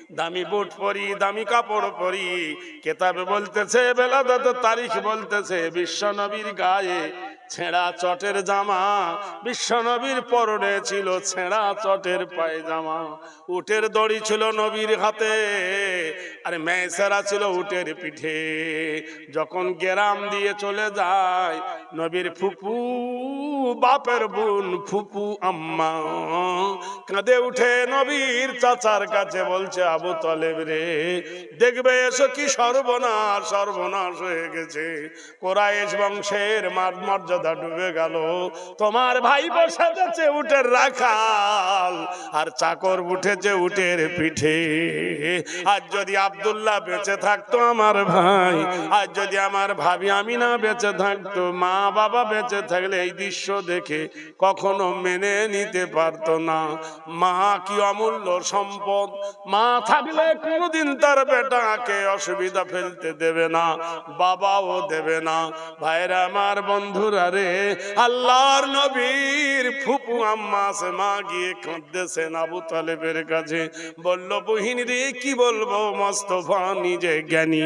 দামি বুট পরি, দামি কাপড় পরি। কেতাবে বলতেছে, বেলাদত তারিখ বলতেছে, বিশ্ব নবীর গায়ে ছেঁড়া চটের জামা, বিশ্ব নবীর পরনে ছিল ছেঁড়া চটের পায়জামা। উটের দড়ি ছিল নবীর হাতে, আর মেসেরা ছিল উটের পিঠে। যখন গেরাম দিয়ে চলে যায় নবীর ফুফু, বাপের বোন ফুফু আম্মা কাঁদে উঠে নবীর চাচার কাছে, বলছে আবু তালেব রে, দেখবে এসো কি সর্বনাশ, সর্বনাশ হয়ে গেছে। কুরাইশ বংশের মর্যাদা ডুবে গেল। তোমার ভাই বসে গেছে উটের রাখাল, আর চাকর উঠেছে উটের পিঠে। আজ যদি আব্দুল্লাহ বেঁচে থাকতো আমার ভাই, আজ যদি আমার ভাবি আমিনা বেঁচে থাকতো, মা বাবা বেঁচে থাকলে এই দৃশ্য দেখে কখনো মেনে নিতে পারতো না। মা কি অমূল্য সম্পদ, মা থাকলে কোনোদিন তার বেটাকে অসুবিধা ফেলতে দেবে না, বাবাও দেবে না। ভাইরা আমার, বন্ধুরা রে, আল্লাহর নবীর ফুফু আম্মা মা গিয়ে কাঁদতেছেন আবু তালেবের কাছে। বলল, বহিন রে, কি বলবো, মোস্তফা নিজে জ্ঞানী,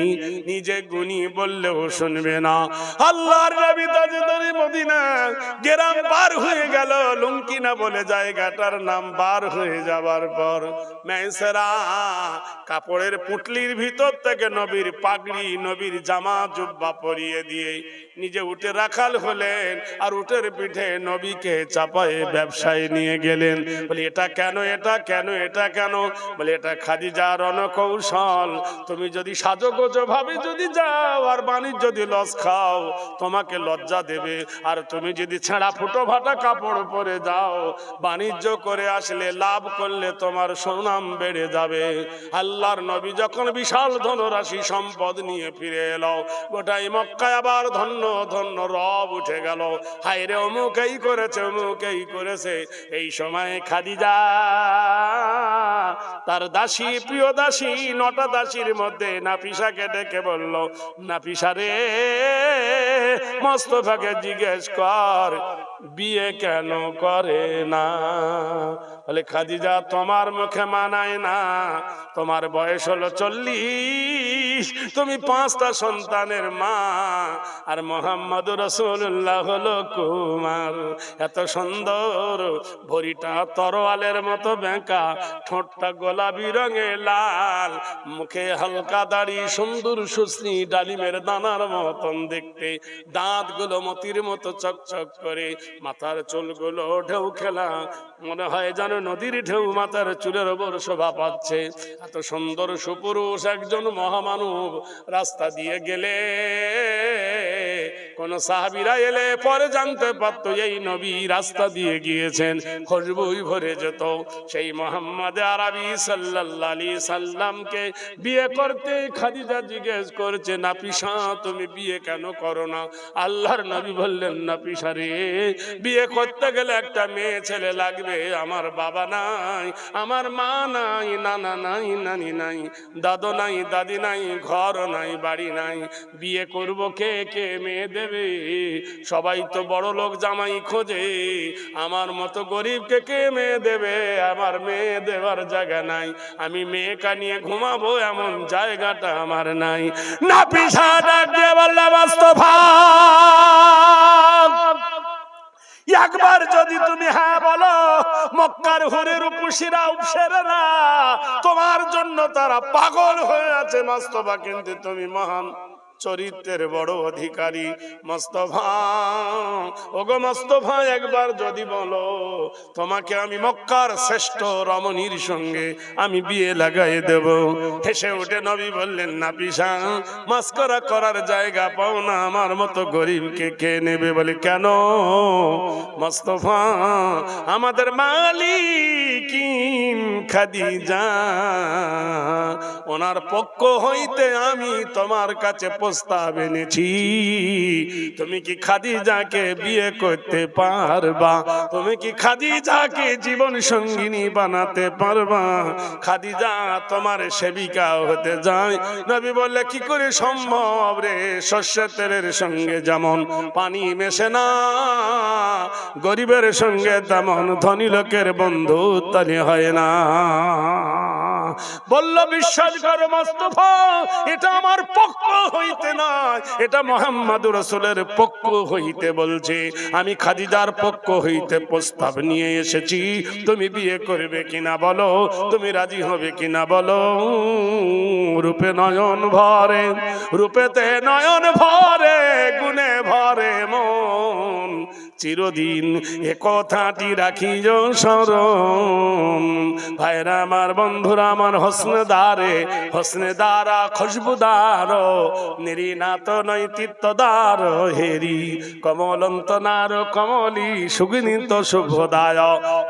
নিজে গুণী, বললেও শুনবে না। আল্লাহর নবী তাজদারে মদিনা গ্রাম পার হয়ে গেল, লুঙ্কিনা বলে জায়গাটার নাম। পার হয়ে যাবার পর মেসেরা কাপড়ের পুটলির ভিতর থেকে নবীর পাগড়ি, নবীর জামা জুব্বা পরিয়ে দিয়ে নিজে উঠে রাখাল হলেন, আর উটের পিঠে নবীকে চাপায়ে ব্যবসায় নিয়ে গেলেন। বলি, এটা কেন, এটা কেন, এটা কেন? বলে, এটা খাদিজার রণকৌশল। তুমি যদি সাজগোজ ভাবে যদি যাও আর বাণিজ্য যদি লস খাও, তোমাকে লজ্জা দেবে। আর তুমি যদি ছেঁড়া ফুটো ফাটা কাপড় পরে যাও, বাণিজ্য করে আসলে লাভ করলে তোমার সুনাম বেড়ে যাবে। আল্লাহর নবী যখন বিশাল ধনরাশি সম্পদ নিয়ে ফিরে এলো, গোটাই মক্কায় আবার ধন্য ধন্য রব উঠে গেল। হায় রে, অমুক এই করেছে, অমুক এই করেছে। এই সময় খাদিজা তার দাসী, প্রিয় দাসী, 9টা দাসীর মধ্যে নাফিসাকে ডেকে বলল, নাফিসা রে, মোস্তফাকে জিজ্ঞেস কর বিয়ে কেন করে না। বলে, খাদিজা, তোমার মুখে মানায় না, তোমার বয়স হলো 40, তুমি 5টা সন্তানের মা, আর মুহাম্মদুর রাসূলুল্লাহ হলো কুমার। এত সুন্দর, ভরিটা তরোয়ালের মতো বেঁকা, ঠোঁটটা গোলাপি রঙে লাল, মুখে হালকা দাড়ি, সুন্দর সুশ্রী ডালিমের দানার মতন দেখতে, দাঁতগুলো মতির মতো চকচক করে, মাথার চুলগুলো ঢেউ খেলা, মনে হয় যেন নদীর ঢেউ মাথার চুলের ওপর শোভা পাচ্ছে। এত সুন্দর সুপুরুষ একজন মহামানব রাস্তা দিয়ে গেলে, কোন সাহাবীরা এলে পরে জানতে পারতো এই নবী রাস্তা দিয়ে গিয়েছেন, খুশবুই ভরে যেত। সেই মুহাম্মদ আরবি সাল্লাল্লাহু আলাইহি সাল্লামকে বিয়ে করতে খাদিজা জিজ্ঞেস করছে, নাফিসা, তুমি বিয়ে কেন করো না? আল্লাহর নবী বললেন, নাফিসা রে, বিয়ে করতে গেলে একটা মেয়ে ছেলে লাগবে। আমার বাবা নাই, আমার মা নাই, নানা নাই, নানি নাই, দাদু নাই, দাদি নাই, ঘর নাই, বাড়ি নাই। বিয়ে করব কে, কে মেয়ে দেবে? সবাই তো বড় লোক জামাই খোঁজে, আমার মতো গরিবকে কে মেয়ে দেবে? আমার মেয়ে দেবার জায়গা নাই, আমি মেয়েকা নিয়ে ঘুমাবো এমন জায়গাটা আমার নাই। নাফিসা ডাক দিয়ে বলল, মুস্তাফা, একবার যদি তুমি হ্যাঁ বলো, মক্কার হুরের উপসীরা উপসেরা তোমার জন্য তারা পাগল হয়ে আছে। মুস্তাফা, কিন্তু তুমি মহান চরিত্রের বড় অধিকারী। মুস্তাফা, ওগো মুস্তাফা, একবার যদি বলো, তোমাকে আমি মক্কার শ্রেষ্ঠ রমণীর সঙ্গে আমি বিয়ে লাগাই দেব। হেসে উঠে নবী বললেন, নাফিসা, মাস্করা করার জায়গা পাও না, আমার মতো গরিবকে কে নেবে? বলে, কেন? মুস্তাফা, আমাদের মালিকিন খাদিজা, ওনার পক্ষ হইতে আমি তোমার কাছে প্রস্তাব এনেছি, তুমি কি খাদিজাকে বিয়ে করতে পারবা? তুমি কি খাদিজাকে জীবন সঙ্গিনী বানাতে পারবা? খাদিজা তোমার সেবিকা হতে যায়। নবী বললে, কি করে সম্ভব রে? সর্ষের তেলের সঙ্গে যেমন পানি মেশে না, গরিবের সঙ্গে তেমন ধনী লোকের বন্ধু তালি হয় না। বলল বিশ্বাস করো মুস্তাফা, এটা আমার পক্ষ হইতে নয়, এটা মুহাম্মদুর রাসূলের পক্ষ হইতে বলছে। আমি খাদিজার পক্ষ হইতে প্রস্তাব নিয়ে এসেছি, তুমি বিয়ে করবে কিনা বলো, তুমি রাজি হবে কিনা বলো। রূপে নয়ন ভরে, রূপেতে নয়ন ভরে, গুণে ভরে মন, চিরদিন এ কথাটি রাখিও স্মরণ। ভাইরা আমার, বন্ধুরা আমার, হোসনেদারে হোসনেদারা খুশবুদার, নিরিনাত নৈতিত্বদার হেরি, কমলন্ত নার কমলি সুগিনীত শুভদায়,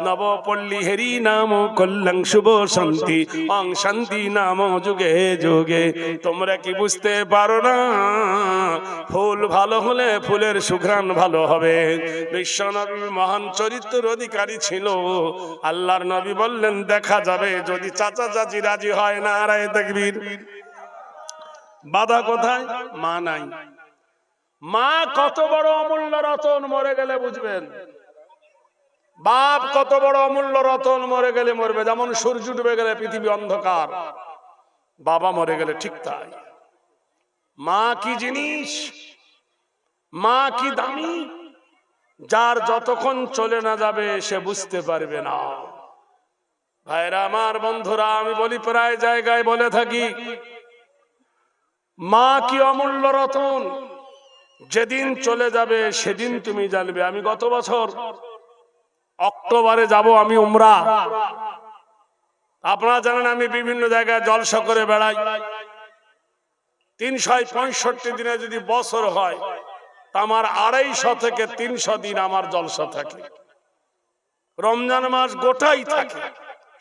নবপল্লী হেরি নাম কল্যাণ শুভ শান্তি, অং শান্তি নাম যুগে যুগে। তোমরা কি বুঝতে পারো না? ফুল ভালো হলে ফুলের সুঘ্রাণ ভালো হবে। বিশ্বনবী মহান চরিত্রের অধিকারী ছিল। আল্লাহর নবী বললেন দেখা যাবে যদি চাচা চাচি রাজি হয় না। নারায়ে তাকবীর। বাধা কোথায়? মা নাই। মা কত বড় অমূল্য রতন, মরে গেলে বুঝবেন। বাপ কত বড় অমূল্য রতন, মরে গেলে মরবে। যেমন সূর্য ডুবে গেলে পৃথিবী অন্ধকার, বাবা মরে গেলে ঠিক তাই। মা কি জিনিস, মা কি দামি, যার যতক্ষণ চলে না যাবে সে বুঝতে পারবে না। ভাইরা আমার, বন্ধুরা, আমি বলি প্রায় জায়গায় বলে থাকি, মা কি অমূল্য রতন, যেদিন চলে যাবে সেদিন তুমি জানবে। আমি গত বছর অক্টোবরে যাব আমি উমরা। আপনারা জানেন আমি বিভিন্ন জায়গায় জলসা করে বেড়াই। 365 দিনে যদি বছর হয়, আমার 250 থেকে 300 দিন আমার জলসা থাকে। রমজান মাস গোটাই থাকে।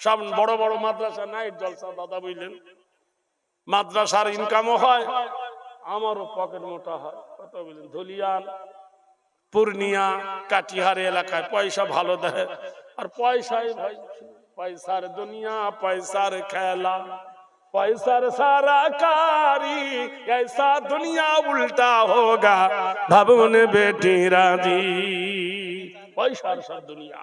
সব বড় বড় মাদ্রাসা নাইট জলসা, দাদা বুঝলেন, মাদ্রাসার ইনকামও হয়, আমারও পকেট মোটা হয়। কত বুঝলেন, ধুলিয়ান, পূর্ণিয়া, কাটিহার এলাকায় পয়সা ভালো দেয়। আর পয়সাই ভাই, পয়সার দুনিয়া, পয়সার খেলা, পয়সার সারা কারি, ऐसा दुनिया उल्टा होगा ভাবুন বেটি রাজি। পয়সার সব দুনিয়া।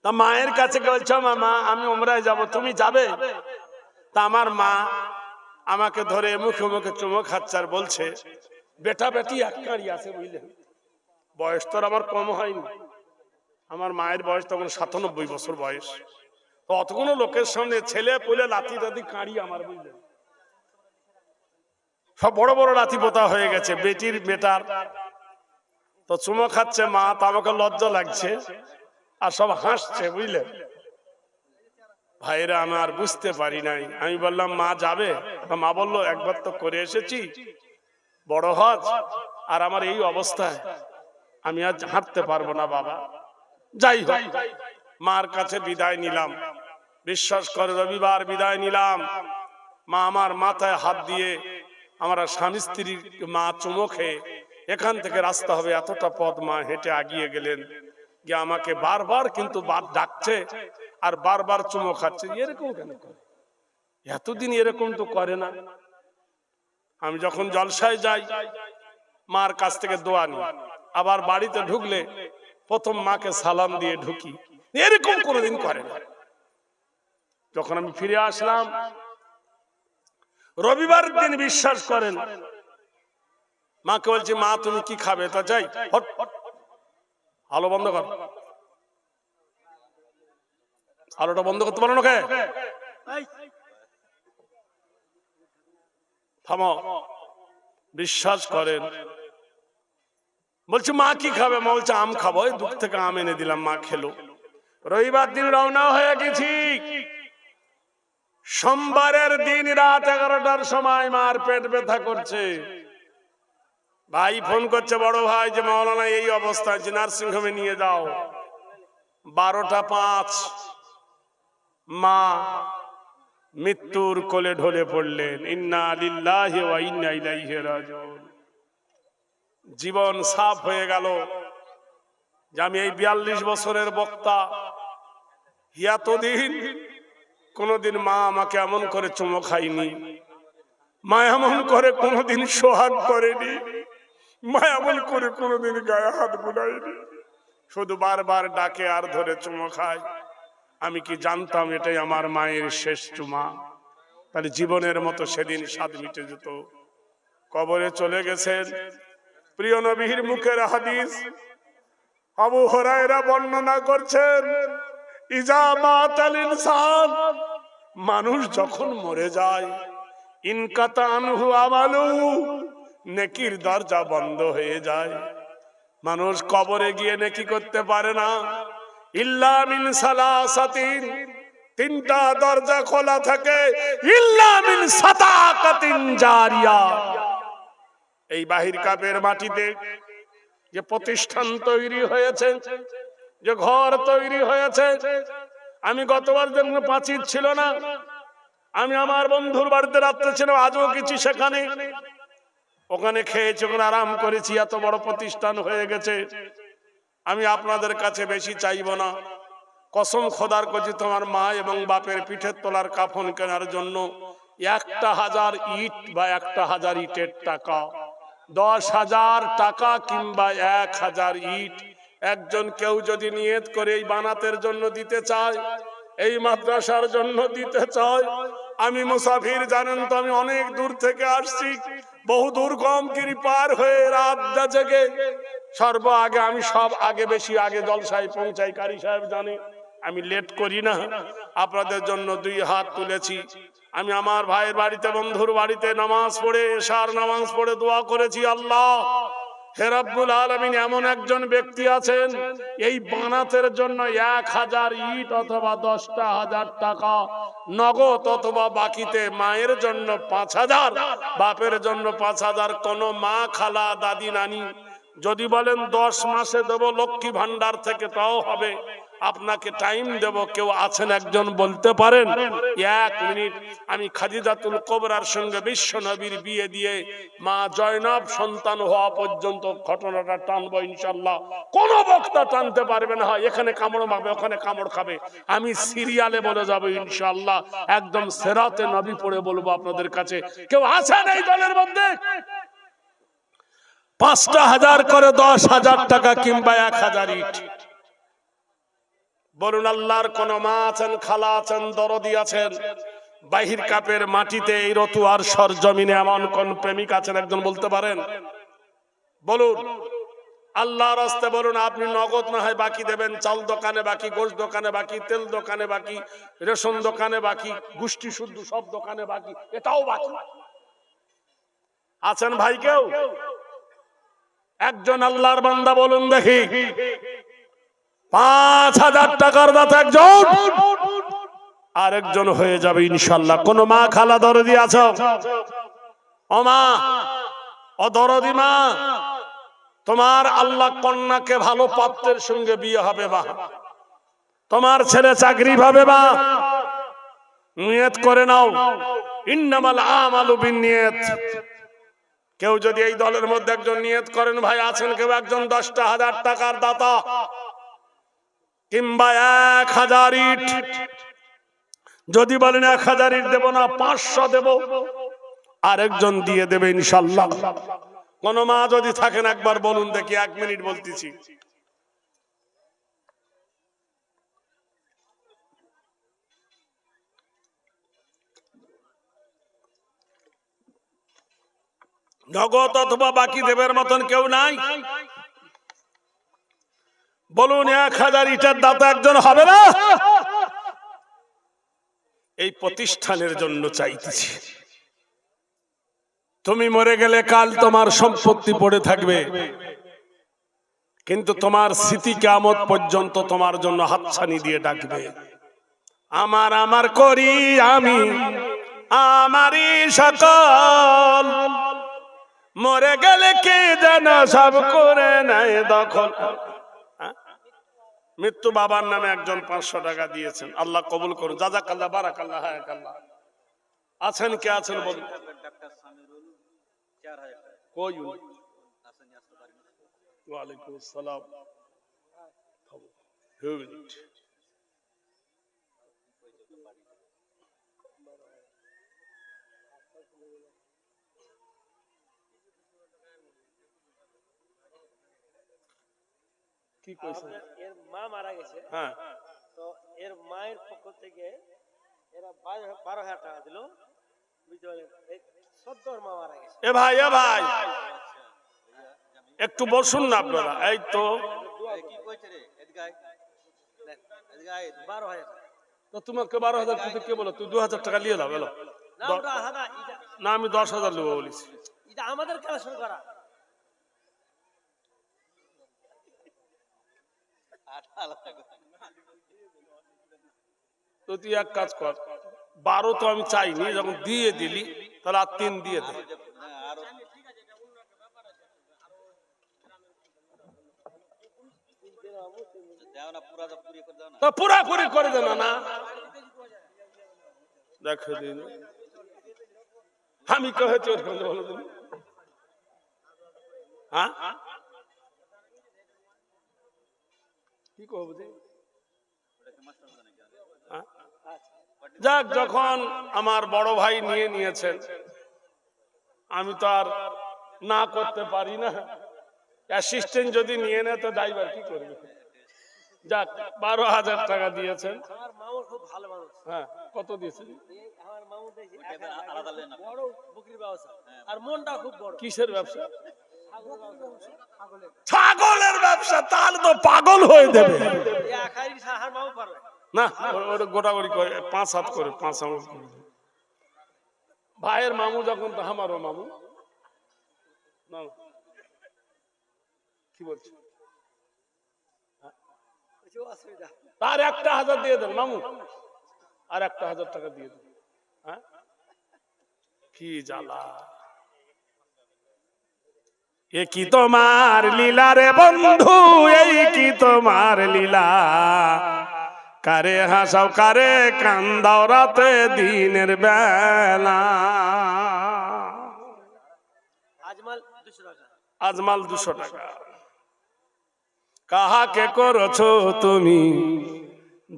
তা মায়ের কাছে বলছো মামা আমি উমরায় যাব, তুমি যাবে? তা আমার মা আমাকে ধরে মুখে মুখে চুমো খাচ্ছে আর বলছে বেটা বেটি একটারই আছে বুঝলেন। বয়স তো আমার কম হয়নি, আমার মায়ের বয়স তখন 97 বছর বয়স। তো অতগুলো লোকের সামনে ছেলে পুলে লাথি টাতি কাঁড়ি আমার, বুঝলেন, সব বড় বড় লাথি পোতা হয়ে গেছে বেটির বেটার। তো চুমো খাচ্ছে মা, তো আমাকে লজ্জা লাগছে আর সব হাসছে বুঝলেন। ভাইরা আমার, বুঝতে পারি নাই। আমি বললাম মা যাবে? মা বললো একবার তো করে এসেছি বড় হজ, আর আমার এই অবস্থায় আমি আজ হাঁটতে পারবো না বাবা। যাই হোক, মার কাছে বিদায় নিলাম। বিশ্বাস করে রবিবার বিদায় নিলাম, মা আমার মাথায় হাত দিয়ে, আমরা স্বামী স্ত্রীর মা চুমো খেয়ে এখান থেকে রাস্তা হবে এতটা পথ, মা হেঁটে আগিয়ে গেলেন, গিয়ে আমাকে বারবার কিন্তু ডাকছে আর বারবার চুমো খাচ্ছে। এরকম কেন করে? এতদিন এরকম তো করে না। আমি যখন জলসায় যাই মার কাছ থেকে দোয়া নিই, আবার বাড়িতে ঢুকলে প্রথম মাকে সালাম দিয়ে ঢুকি, এরকম কোনোদিন করে না। যখন আমি ফিরে আসলাম রবিবার দিন, বিশ্বাস করেন মাকে বলছি মা তুমি কি খাবে? তা যাই, আলো বন্ধ কর, আলোটা বন্ধ করতে পারো না কে? থামো। বিশ্বাস করেন, বলছি মা কি খাবে? মা বলছে আম খাবো। দুঃখ থেকে আম এনে দিলাম, মা খেলো। রবিবার দিন রওনা হয়ে গেছি। সোমবারের দিন রাত 11টার সময় মার পেট ব্যথা করছে। ভাই ফোন করছে, বড় ভাই, যে মাওলানা এই অবস্থায়, যে নার্সিং হোমে নিয়ে যাও। 12টা 5 মা মৃত্যুর কোলে ঢলে পড়লেন। ইন্না লিল্লাহি ওয়া ইন্না ইলাইহি রাজিউন। জীবন সাফ হয়ে গেল যে আমি এই 42 বছরের বক্তা, এতদিন কোনদিন মা আমাকে এমন করে চুমো খাইনি, মা এমন করে কোনদিন সোহাগ করেনি, মা এমন করে কোনদিন গায়ে হাত বুলাইনি। শুধু বারবার ডাকে আর ধরে চুমো খায়। আমি কি জানতাম এটাই আমার মায়ের শেষ চুমা? তাহলে জীবনের মতো সেদিন স্বাদ মিটে যেত। কবরে চলে গেছেন। প্রিয় নবীর মুখের হাদিস আবু হুরায়রা বর্ণনা করছেন, ইজা মাতাল ইনসান, মানুষ যখন মরে যায়, ইনকাতা আনহু আমালু, নেকির দরজা বন্ধ হয়ে যায়। মানুষ কবরে গিয়ে নেকি করতে পারে না। ইল্লা মিন সালাসাতিন, তিনটা দরজা খোলা থাকে। ইল্লা মিন সাদাকাতিন জারিয়া, এই বাহির কাপের মাটিতে যে প্রতিষ্ঠান তৈরি হয়েছে, যে ঘর তৈরি হয়েছে, আমি গতবার যখন পাঁচিল ছিল না, আমি আমার বন্ধুর বাড়িতে রাত্রে ছিলাম, আজও কিছু সেখানে, ওখানে খেয়েছি, ওখানে আরাম করেছি। এত বড় প্রতিষ্ঠান হয়ে গেছে। আমি আপনাদের কাছে বেশি চাইব না। কসম খোদার করছি, তোমার মা এবং বাপের পিঠের তলার কাফন কেনার জন্য 1000 ইট বা 1000 ইটের টাকা, 10,000 টাকা কিংবা 1000 ইট, একজন কেউ যদি নিয়ত করে এই বানাতের জন্য দিতে চায়, এই মাদ্রাসার জন্য দিতে চায়, আমি মুসাফির, জানেন তো আমি অনেক দূর থেকে আসছি, বহু দুর্গম গিরি পার হয়ে রাত জেগে সর্ব আগে, আমি সব আগে, বেশি আগে জলসায় পৌঁছাই, কারি সাহেব জানে, আমি লেট করি না। আপনাদের জন্য 2 হাত তুলেছি। আমি আমার ভাইয়ের বাড়িতে, বন্ধুর বাড়িতে নামাজ পড়ে, এশার নামাজ পড়ে দোয়া করেছি, আল্লাহ হে রব্বুল আলামিন, এমন একজন ব্যক্তি আছেন এই বানাতের জন্য 1000 ইট অথবা 10,000 টাকা নগদ অথবা বাকিতে, মায়ের জন্য 5000, বাপের জন্য 5000, কোন মা, খালা, দাদি, নানি যদি বলেন 10 মাসে দেব লক্ষ্মী ভান্ডার থেকে, তাও হবে। আপনাকে টাইম দেব, কেউ আছেন একজন বলতে পারেন? 1 মিনিট। আমি খাদিজাতুল কুবরার সঙ্গে বিশ্ব নবীর বিয়ে দিয়ে মা জয়নব সন্তান হওয়া পর্যন্ত ঘটনাটা টানবো ইনশাআল্লাহ। কোন বক্তা টানতে পারবে না, এখানে কামড় মারবে, ওখানে কামড় খাবে, আমি সিরিয়ালে বলে যাবো ইনশাআল্লাহ। একদম সিরাতে নবী পড়ে বলবো আপনাদের কাছে। কেউ আছেন এই দলের মধ্যে? 5,000 করে 10,000 টাকা কিংবা 1000 ইট, বলুন আল্লাহর কোন মা আছেন, খালা আছেন, দরদি আছেন, বাহির কাপের মাটিতে এই রতুয়ার সরজমিনে এমন কোন প্রেমিক আছেন একজন বলতে পারেন? বলুন আল্লাহর রাস্তে বলুন। আপনি নগদ না হয় বাকি দেবেন, চাল দোকানে বাকি, গোশত দোকানে বাকি, তেল দোকানে বাকি, রেশন দোকানে বাকি, গোষ্ঠী শুদ্ধ সব দোকানে বাকি, এটাও বাকি। আছেন ভাই কেউ? একজন আল্লাহর বান্দা বলুন দেখি। 5,000 টাকার দাতা একজন, আরেকজন হয়ে যাবে ইনশাআল্লাহ। কোন মা, খালা, দরদি আছো? ও মা, ও দরদি মা, তোমার আল্লাহ কন্যাকে ভালো পাত্রের সঙ্গে বিয়ে হবে বা তোমার ছেলে চাকরি পাবে বা, নিয়ত করে নাও, ইন্নামাল আমালু বিন্নিয়াত। কেউ যদি এই দলের মধ্যে একজন নিয়ত করেন, ভাই আছেন কেউ একজন 10,000 টাকার দাতা কিংবা 1000 ইট, যদি বলেন 1000 ইট দেব না, 500 দেব, আরেকজন দিয়ে দেবে ইনশাআল্লাহ। কোন মা যদি থাকেন একবার বলুন দেখি। 1 মিনিট বলতেছি। নগদ অথবা বাকি দেবের মতন কেউ নাই? বলুন 1000 ইটের দাতা একজন হবে না? এই প্রতিষ্ঠানের জন্য চাইতেছি। তুমি মরে গেলে কাল তোমার সম্পত্তি পড়ে থাকবে, কিন্তু তোমার স্মৃতি কিয়ামত পর্যন্ত তোমার জন্য হাতছানি দিয়ে ডাকবে। আমার আমার করি আমি, আমারই সকল, মরে গেলে কে যেন সব করে নাই দখল। মৃত্যু বাবার নামে একজন 500 টাকা দিয়েছেন, আল্লাহ কবুল করুন, জাযাকাল্লাহ, বারাকাল্লাহ, হায়াকাল্লাহ। আছেন কে আছেন বলুন? কই? ওয়ালাইকুম আসসালাম। কি কইছেন? এর মা মারা গেছে, হ্যাঁ, তো এর মায়ের পক্ষ থেকে এরা 12,000 টাকা দিল, বুঝতে পারলেন? সদ্যর মা মারা গেছে। এ ভাই একটু বসুন না আপনারা। এই তো কি কইছে রে এদিকে 12,000 টাকা। তো তোমাকে 12,000 দিতে কে বলো? তুই 2,000 টাকা নিয়ে নাও। বলো না ওটা হাদা এটা না, আমি 10,000 নেবো বলেছি। এটা আমাদের কালেকশন করা। তো তুই এক কাজ কর, 12 তো আমি চাইনি, যখন দিয়ে দিলি তাহলে আর 3 দিয়ে দে। তো পুরাপুরি করে দে না। দেখো দিন আমি কহেছি ওরকম বলো তুমি। হ্যাঁ কি কহ বুঝি? যাক, যখন আমার বড় ভাই নিয়েছেন, আমি তো আর না করতে পারি না। অ্যাসিস্ট্যান্ট যদি নিয়ে নেয় তো ড্রাইভার কি করবে? যাক, 12,000 টাকা দিয়েছেন। আমার মামু খুব ভালো মানুষ। হ্যাঁ, কত দিয়েছেন? আমার মামু দেখি বড় বকরির ব্যবসা, আর মনটা খুব বড়। কিসের ব্যবসা? ছাগলের ব্যবসা। তাহলে তো পাগল হয়ে দেবে। না, ওটা গোটাগড়ি করে 5 হাত করে 5 আঙুল করে। ভাইয়ের মামু যখন, তো আমারও মামু। না কি বলছো? তার 1,000 দিয়ে দেন মামু, আর 1,000 টাকা দিয়ে দেন। হ্যাঁ, কি জ্বালা। এ কি তোমার লীলা রে বন্ধু, এই কি তোমার লীলা? কারে হাসাও কারে কান্দাও রাতে দিনের বেলা। আজমাল 200 টাকা। কাহাকে করছো তুমি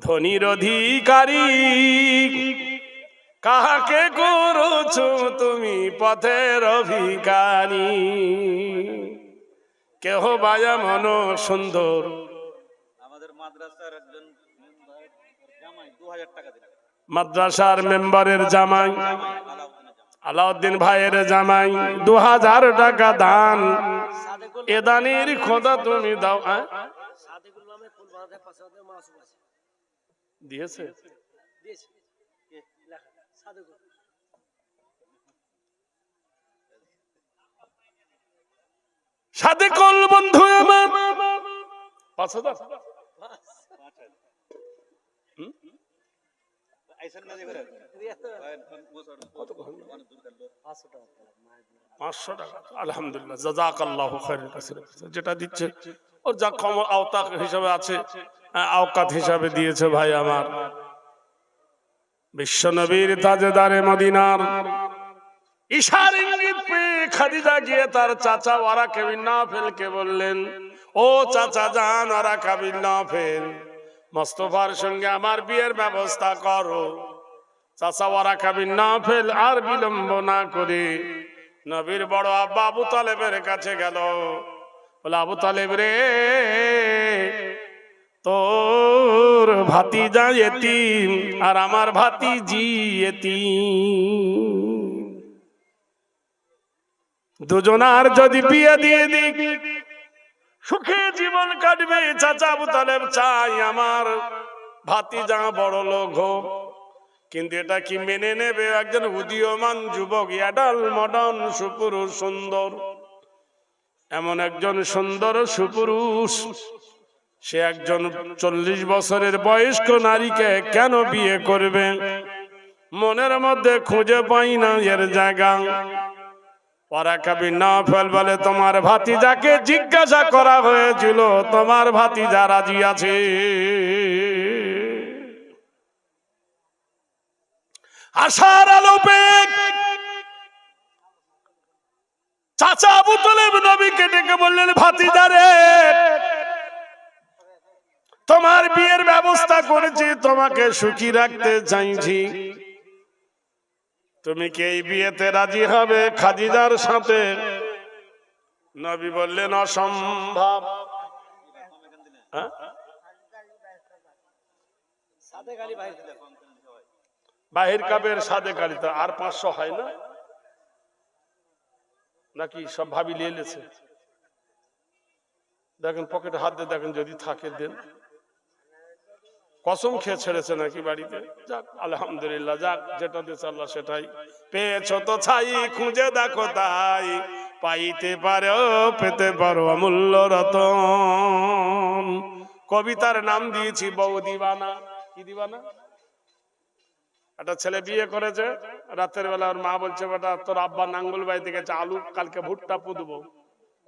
ধনির অধিকারী? কাহাকে করছো তুমি পথের ভিখারি? কেহ বায়া মন সুন্দর। আমাদের মাদ্রাসার একজন জামাই 2,000 টাকা দিলেন। মাদ্রাসার মেম্বারের জামাই, আলাউদ্দিন ভাইয়ের জামাই 2,000 টাকা দান। এ দানের খোদা তুমি দাও। দিয়েছে? সাথে কল বন্ধু আমার 5,000। পাঁচশো টাকা। আলহামদুলিল্লাহ, জাযাকাল্লাহু খায়রাল কাসীর। যেটা দিচ্ছে ওর যা কম আওতাক হিসাবে আছে, আওকাত হিসাবে দিয়েছে ভাই আমার। বিশ্বনবীর তাজদারে মদিনার ইশার ইঙ্গিত পেয়ে খাদিজা গিয়ে তার চাচা ওয়ারাকা বিন নাফেলকে বললেন, ও চাচা জান ওয়ারাকা বিন নাফেল, মুস্তাফার সঙ্গে আমার বিয়ের ব্যবস্থা করো। চাচা ওয়ারাকা বিন নাফেল আর বিলম্ব না করে নবীর বড় আব্বা আবু তালেবের কাছে গেল। বলে, আবু তালেব রে, তোর ভাতিজা এতিম আর আমার ভাতিজি এতিম, দুজনার যদি বিয়ে দিয়ে দিক সুখে জীবন কাটবে। চাচা আবু তালেব চাই আমার ভাতিজা বড় লোক হোক, কিন্তু এটা কি মেনে নেবে? একজন উদীয়মান যুবক, অ্যাডাল মডার্ন সুপুরুষ, সুন্দর, এমন একজন সুন্দর সুপুরুষ, সে একজন 40 বছরের বয়স্ক নারীকে কেন বিয়ে করবে? মনের মধ্যে খুঁজে পাই না এর জায়গা। ওয়ারাকা বিন নাফেল বলে, তোমার ভাতিজাকে জিজ্ঞাসা করা হয়েছিল, তোমার ভাতিজা রাজি আছে। আশার আলোপে চাচা আবু তালেব নবীকে ডেকে বললেন, ভাতিজা রে, তোমার বিয়ের ব্যবস্থা করেছি, তোমাকে সুখী রাখতে চাইছি, তুমি কি এই বিয়েতে রাজি হবে খাদিজার সাথে? নবী বললেন, অসম্ভব। সাথে গালি ভাই বাহির কাপের সাদে গাড়িতে আর 500 হয় না নাকি? সব ভাবি নিয়ে এলেছে। দেখেন পকেটে হাত দিয়ে দেখেন, যদি থাকে দেন। কসম খেয়ে ছেড়েছে নাকি বাড়িতে? যাক আলহামদুলিল্লাহ, যাক যেটা দিয়েছে আল্লাহ সেটাই। পেয়েছো তো ছাই, খুঁজে দেখো তাই, পাইতে পারো পেতে পারো অমূল্য রতন। কবিতার নাম দিয়েছি বউ দিবানা। কি দিবানা? একটা ছেলে বিয়ে করেছে, রাতের বেলা ওর মা বলছে, বেটা তোর আব্বা নাঙ্গল বাড়িতে গেছে, আলু কালকে ভুট্টা পুঁতবো,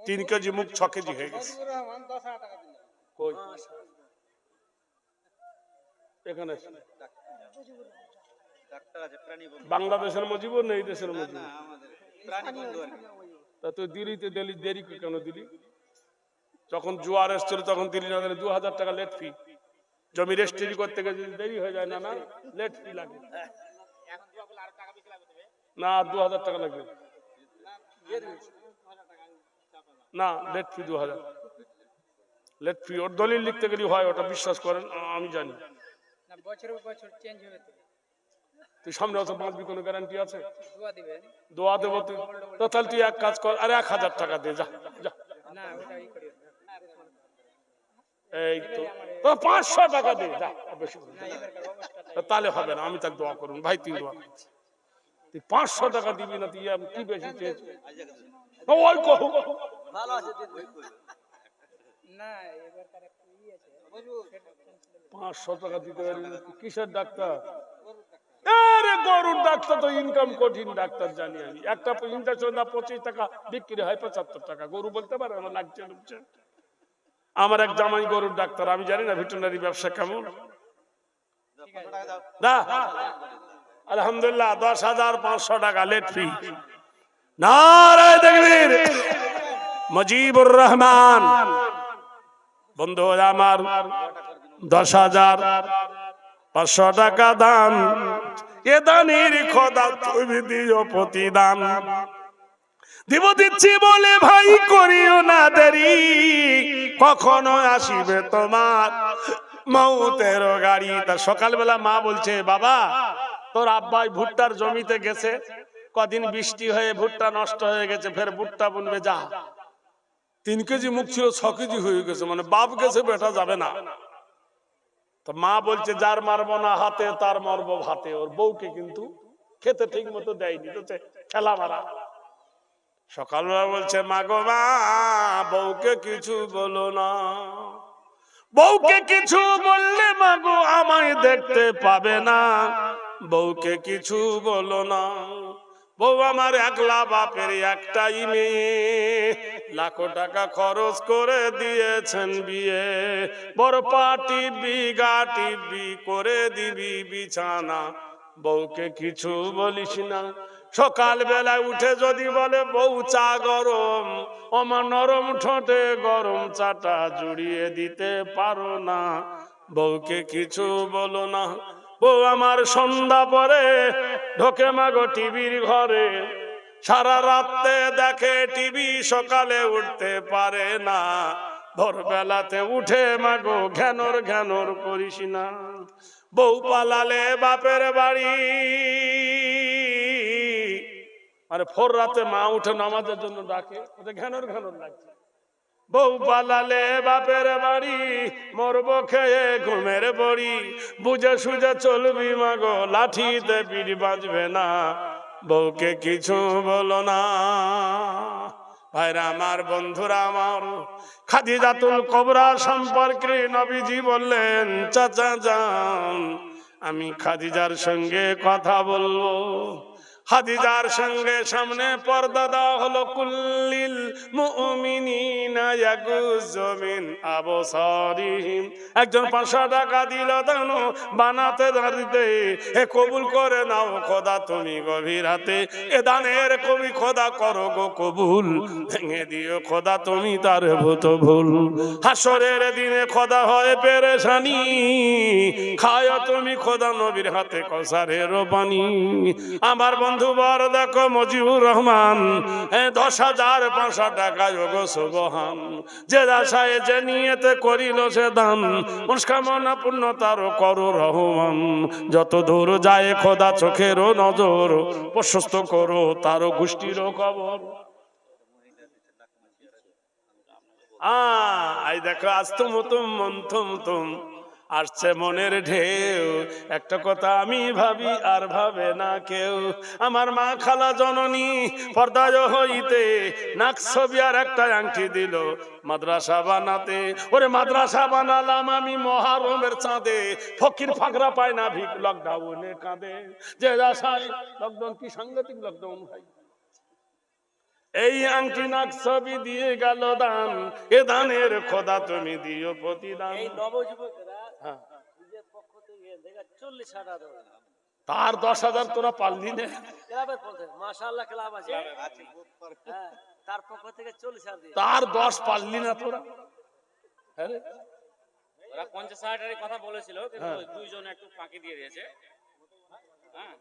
3 কেজি মুখ 6 কেজি হয়ে গেছে। কই? এখানে ডাক্তার আছে, প্রাণী বন্ধু। বাংলাদেশের মুজিবুর নেই, দেশের না মুজিবুর। আমাদের প্রাণী বন্ধু আর কি। তা তুই দিলিতে দিলি, দেরি কেন দিলি? যখন জোয়ার এসছিল তখন দিলি না? 2000 টাকা লেট ফি। জমি রেজিস্ট্রি করতে গেলে যদি দেরি হয়ে যায়, না না লেট ফি লাগে না, 2000 টাকা লাগবে না, লেট ফি 2000 লেট ফি। ওর দলিল লিখতে গেলে হয়, ওটা বিশ্বাস করেন, আমি জানি। না বছরের বছর চেঞ্জ হবে তো। তুই সামনে অত বাঁচবি, কোনো গ্যারান্টি আছে? দোয়া দিবেন। দোয়া দেবো তুই তো, তাহলে তুই এক কাজ কর, আরে 1000 টাকা দে, যা যা। না ওটা ই করিও না। এই তো 500 টাকা দে, যা, বেশি করে। না এবারকার অবস্থাটা তা তাহলে হবে না, আমি তাকে দোয়া করুন, ভাই তুই দোয়া কর। তুই 500 টাকা দিবি না, তুই আমি কি বেশি চেয়েছি? ওই কহু ভালো আছে দিদি। না এবারকার একটু ই আছে। 500 টাকা দিতে পারবি না? তুই কিসের ডাক্তার? আরে গরুর ডাক্তার তো ইনকাম কঠিন ডাক্তার জানি আমি। একটা ইঞ্জেকশন 25 টাকা বিক্রি হয় 75 টাকা। গরু বলতে পারে আমার লাগছে ঢুকছে। আমার এক জামাই গরুর ডাক্তার, আমি জানি না ভেটেরিনারি ব্যবসা কেমন। না আলহামদুলিল্লাহ 10,500 টাকা লেট ফি। নারায়ে তাকবীর। মুজিবুর রহমান বন্ধু আমার 10,500 টাকা দান, এ দানের খোদা তুমি দিও প্রতিদান। দিব দিচ্ছি বলে ভাই করিও না দেরি, কখনো আসিবে তোমার মৌতের গাড়ি। তা সকালবেলা মা বলছে, বাবা তোর আব্বাই ভুট্টার জমিতে গেছে, কদিন বৃষ্টি হয়ে ভুট্টা নষ্ট হয়ে গেছে, ফের ভুট্টা বুনবে, যা। 3 কেজি মুখ ছিল 6 কেজি হয়ে গেছে, মানে বাপ গেছে বেটা যাবে না। তো মা বলছে, যার মারবো না হাতে তার মারবো ভাতে। ওর বউকে কিন্তু খেতে ঠিক মতো দেয়নি, তো খেলা মারা। সকালবেলা বলছে, মা গো মা, বউকে কিছু বলো না, বউকে কিছু বললে মা গো আমায় দেখতে পাবে না, বউকে কিছু বলো না। বউ আমার একলা বাপের একটাই মেয়ে, লাখো টাকা খরচ করে দিয়েছেন বিয়ে, বড় পাটি বিঘা টিভি করে দিবি বিছানা, বউকে কিছু বলিস না। সকাল বেলায় উঠে যদি বলে বউ চা গরম, আমার নরম ঠোঁটে গরম চাটা জুড়িয়ে দিতে পারো না, বউকে কিছু বলো না। বউ আমার সন্ধ্যা পরে ঢোকে মাগো টিভির ঘরে, সারা রাতে দেখে টিভি, সকালে উঠতে পারে না, ভোরবেলাতে উঠে মাগো ঘ্যানর ঘ্যানর করিস না। বউ পালালে বাপের বাড়ি, মানে ভোর রাতে মা উঠে নামাজের জন্য ডাকে, ওটা ঘ্যানর ঘ্যানর লাগছে। বউ পালালে বাপের বাড়ি, মরবো খেয়ে ঘুমের বড়ি, বুঝে সুঝে চলবি মাগো, লাঠিতে পিঠ বাজবে না, বউকে কিছু বলো না। ভাইরা আমার, বন্ধুরা আমার, খাদিজাতুল কুবরা সম্পর্কে নবীজি বললেন, চাচা যান আমি খাদিজার সঙ্গে কথা বলবো। খাদিজার সঙ্গে সামনে পর্দা দেওয়া হলো, কুল্লিল মুমিনিনা ইয়াগুযু মিন আবসারিহিম। একজন 500 টাকা দিল দান বানাতে দাঁড়িতে, এ কবুল করে নাও খোদা তুমি গভীর হাতে, এ দানের কবি খোদা করো গো কবুল, ভেঙে দিও খোদা তুমি তার ভূত ভুল। হাসরের দিনে খোদা হয় পেরেশানি, খায় তুমি খোদা নবীর হাতে কৌসারের পানি। আমার বন্ধু বন্ধুবর দেখো মজিবুর রহমান 10,500 টাকা যোগ সুবহান, যে আশায় যে নিয়েতে করিল সে দান, মনস্কামনা পূর্ণ তার করো রহমান। যত দূর যায় খোদা চোখেরও নজর, প্রশস্ত করো তার গোষ্ঠীরও কবর। আই দেখো আজ তুম মন তুম আসছে মনের ঢেউ, একটা কথা আমি ভাবি আর ভাবে না কেউ। আমার মা খালা জননী পর্দায় হইতে নাক ছবি আর একটা আংটি দিল মাদ্রাসা বানাতে। ওরে মাদ্রাসা বানালাম আমি মহারমের চাঁদে, ফকির ফাকরা পায় না ভিক লকডাউনে কাঁদে। যে আশায় লকডাউন কি সাংঘাতিক লকডাউন ভাই, এই আংটি নাক ছবি দিয়ে গেল দান, এ দানের খোদা তুমি দিও প্রতিদান। এই নবযুবকেরা হ্যাঁ। নিজের পক্ষ থেকে দেখা 40,000 দেবে। তার 10,000 তোরা পারলি না। ক্লাবের পক্ষে মাশাআল্লাহ ক্লাব আছে, হ্যাঁ, তার পক্ষ থেকে 40,000 দিয়ে। তার 10 পারলি না তোরা। আরে ওরা 50,000 টাকার কথা বলেছিল, কিন্তু দুইজন একটু ফাঁকি দিয়ে দিয়েছে। হ্যাঁ